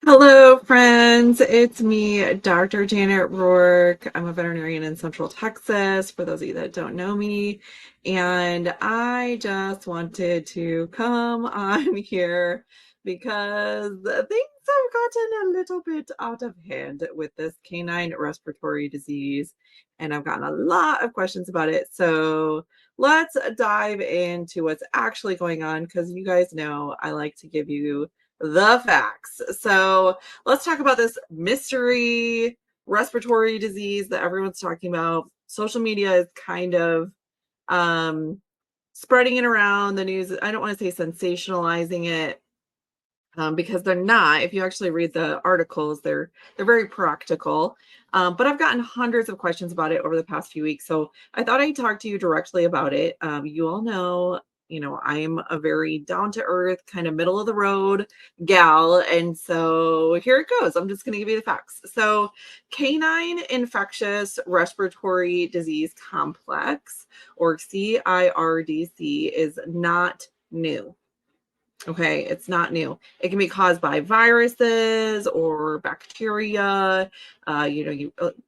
Hello, friends. It's me, Dr. Janet Roark. I'm a veterinarian in Central Texas, for those of you that don't know me. And I just wanted to come on here because things have gotten a little bit out of hand with this canine respiratory disease. And I've gotten a lot of questions about it. So let's dive into what's actually going on because you guys know I like to give you the facts. So let's talk about this mystery respiratory disease that everyone's talking about. Social media is kind of um, spreading it around the news. I don't want to say sensationalizing it, because they're not. If you actually read the articles, they're very practical. But I've gotten hundreds of questions about it over the past few weeks, so I thought I'd talk to you directly about it. You all know, I'm a very down to earth, kind of middle of the road gal, and so here it goes. I'm just going to give you the facts. So, canine infectious respiratory disease complex, or CIRDC, is not new. Okay, it's not new. It can be caused by viruses or bacteria. A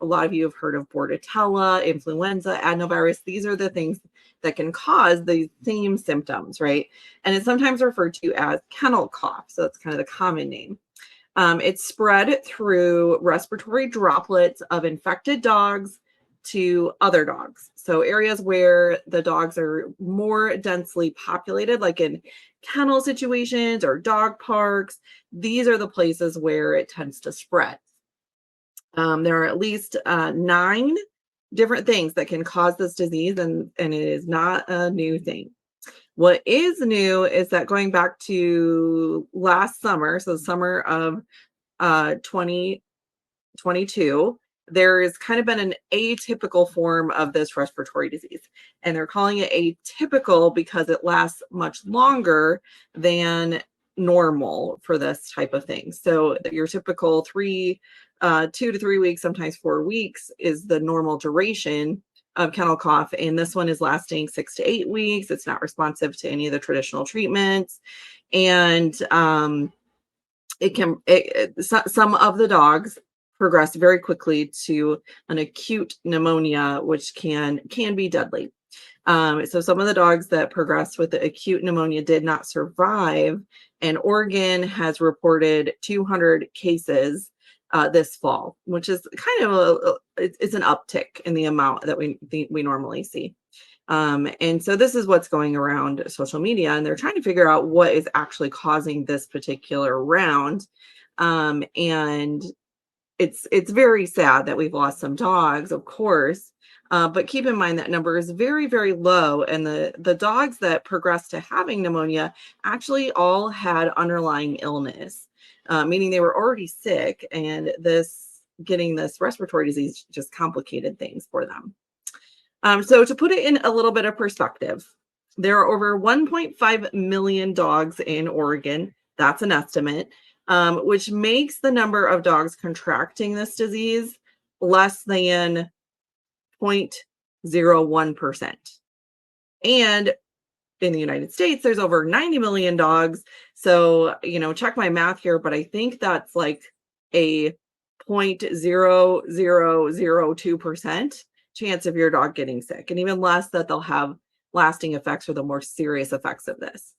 lot of you have heard of Bordetella, influenza, adenovirus. These are the things that can cause the same symptoms, right? And it's sometimes referred to as kennel cough. So that's kind of the common name. It's spread through respiratory droplets of infected dogs to other dogs. So areas where the dogs are more densely populated, like in kennel situations or dog parks, these are the places where it tends to spread. There are at least 9 different things that can cause this disease, and it is not a new thing. What is new is that going back to last summer, so the summer of 2022, there has kind of been an atypical form of this respiratory disease. And they're calling it atypical because it lasts much longer than normal for this type of thing. So your typical 2 to 3 weeks, sometimes 4 weeks, is the normal duration of kennel cough. And this one is lasting 6 to 8 weeks. It's not responsive to any of the traditional treatments. And some of the dogs progress very quickly to an acute pneumonia, which can be deadly. So some of the dogs that progressed with the acute pneumonia did not survive, and Oregon has reported 200 cases this fall, which is kind of it's an uptick in the amount that we normally see. And so this is what's going around social media, and they're trying to figure out what is actually causing this particular round. And it's very sad that we've lost some dogs, of course. But keep in mind that number is very, very low. And the dogs that progressed to having pneumonia actually all had underlying illness, meaning they were already sick, and getting this respiratory disease just complicated things for them. So to put it in a little bit of perspective, there are over 1.5 million dogs in Oregon. That's an estimate, which makes the number of dogs contracting this disease less than 0.01%. And in the United States, there's over 90 million dogs. So, check my math here, but I think that's like a 0.0002% chance of your dog getting sick, and even less that they'll have lasting effects or the more serious effects of this.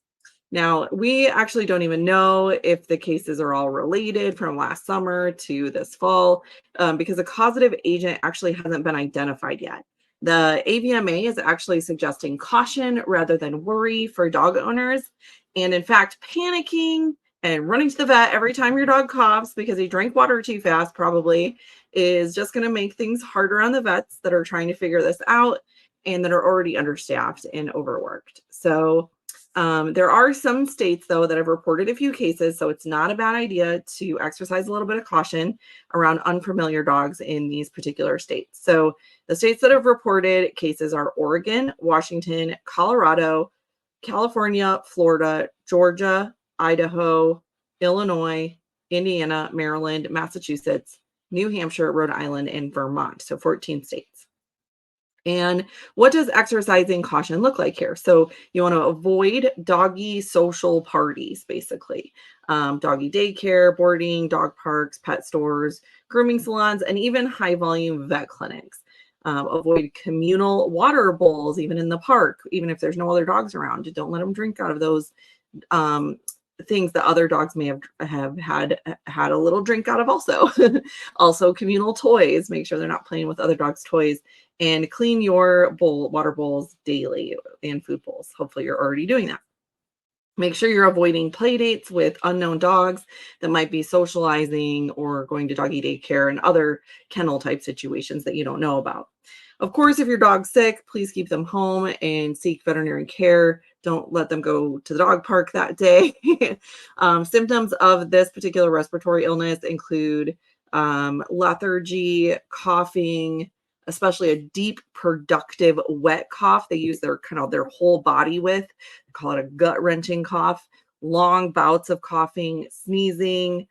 Now, we actually don't even know if the cases are all related from last summer to this fall, because a causative agent actually hasn't been identified yet. The AVMA is actually suggesting caution rather than worry for dog owners. And in fact, panicking and running to the vet every time your dog coughs because he drank water too fast probably is just going to make things harder on the vets that are trying to figure this out and that are already understaffed and overworked. So there are some states, though, that have reported a few cases, so it's not a bad idea to exercise a little bit of caution around unfamiliar dogs in these particular states. So the states that have reported cases are Oregon, Washington, Colorado, California, Florida, Georgia, Idaho, Illinois, Indiana, Maryland, Massachusetts, New Hampshire, Rhode Island, and Vermont. So 14 states. And what does exercising caution look like here? So you want to avoid doggy social parties, basically. Doggy daycare, boarding, dog parks, pet stores, grooming salons, and even high volume vet clinics. Avoid communal water bowls, even in the park, even if there's no other dogs around. Don't let them drink out of those um, things that other dogs may have had a little drink out of also. Also communal toys, make sure they're not playing with other dogs' toys, and clean your water bowls daily, and food bowls. Hopefully you're already doing that. Make sure you're avoiding play dates with unknown dogs that might be socializing or going to doggy daycare and other kennel type situations that you don't know about. Of course, if your dog's sick, please keep them home and seek veterinary care. Don't let them go to the dog park that day. Symptoms of this particular respiratory illness include lethargy, coughing, especially a deep, productive, wet cough. They use their whole body with. Call it a gut-wrenching cough, long bouts of coughing, sneezing,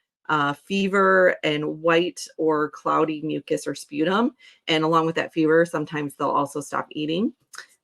fever, and white or cloudy mucus or sputum. And along with that fever, sometimes they'll also stop eating.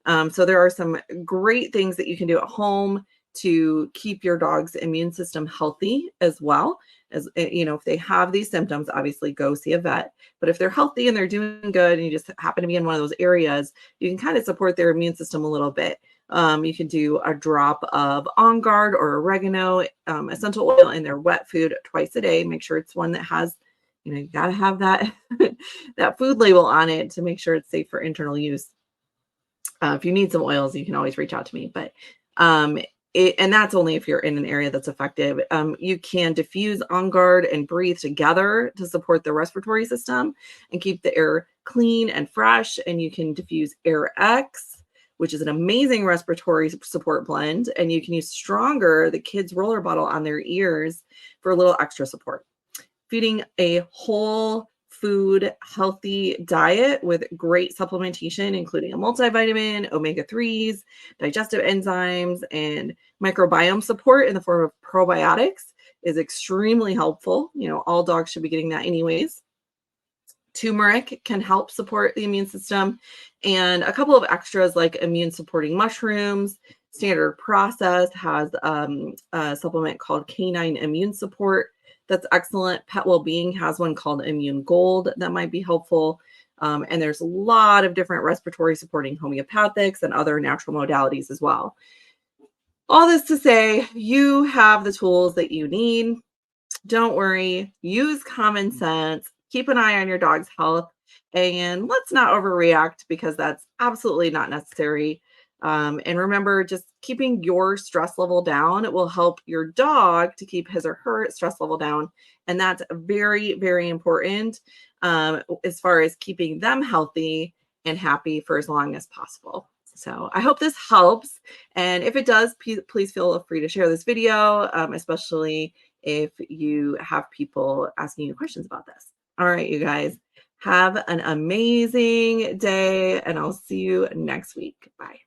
So there are some great things that you can do at home to keep your dog's immune system healthy as well. As if they have these symptoms, obviously go see a vet. But if they're healthy and they're doing good and you just happen to be in one of those areas, you can kind of support their immune system a little bit. You can do a drop of On Guard or oregano essential oil in their wet food twice a day. Make sure it's one that has, you got to have that that food label on it to make sure it's safe for internal use. If you need some oils, you can always reach out to me. But and that's only if you're in an area that's effective. You can diffuse On Guard and breathe together to support the respiratory system and keep the air clean and fresh. And you can diffuse Air X, which is an amazing respiratory support blend. And you can use Stronger, the kids' roller bottle, on their ears for a little extra support. Feeding a whole food, healthy diet with great supplementation, including a multivitamin, omega-3s, digestive enzymes, and microbiome support in the form of probiotics is extremely helpful. All dogs should be getting that anyways. Turmeric can help support the immune system, and a couple of extras like immune supporting mushrooms. Standard Process has a supplement called Canine Immune Support that's excellent. Pet Wellbeing has one called Immune Gold that might be helpful. And there's a lot of different respiratory supporting homeopathics and other natural modalities as well. All this to say, you have the tools that you need. Don't worry, use common sense, keep an eye on your dog's health, and let's not overreact because that's absolutely not necessary. And remember, just keeping your stress level down will help your dog to keep his or her stress level down. And that's very, very important as far as keeping them healthy and happy for as long as possible. So I hope this helps. And if it does, please feel free to share this video, especially if you have people asking you questions about this. All right, you guys, have an amazing day, and I'll see you next week. Bye.